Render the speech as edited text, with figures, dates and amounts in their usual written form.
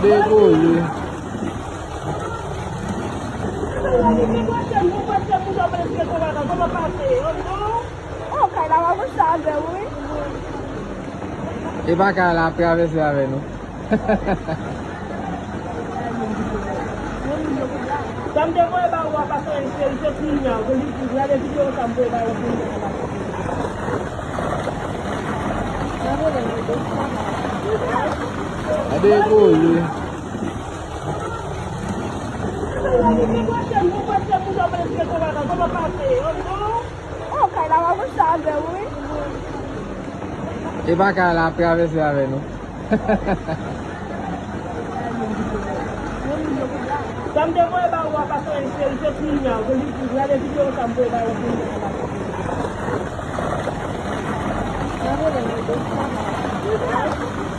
Adéboyè. E pa ka la travese ave nou. Samde mwen ba ou apase se pinya, la de video samde ba ou pinya. อ ade boyè. เ Adéboyè. ดี๋ยว Adéboyè. เดี๋ยว Adéboyè. เดี๋ยว Adéboyè. E pa ka la travese ave nou. Samde mwen ba ou apase se pinya, la de video samde ba ou pinya. อ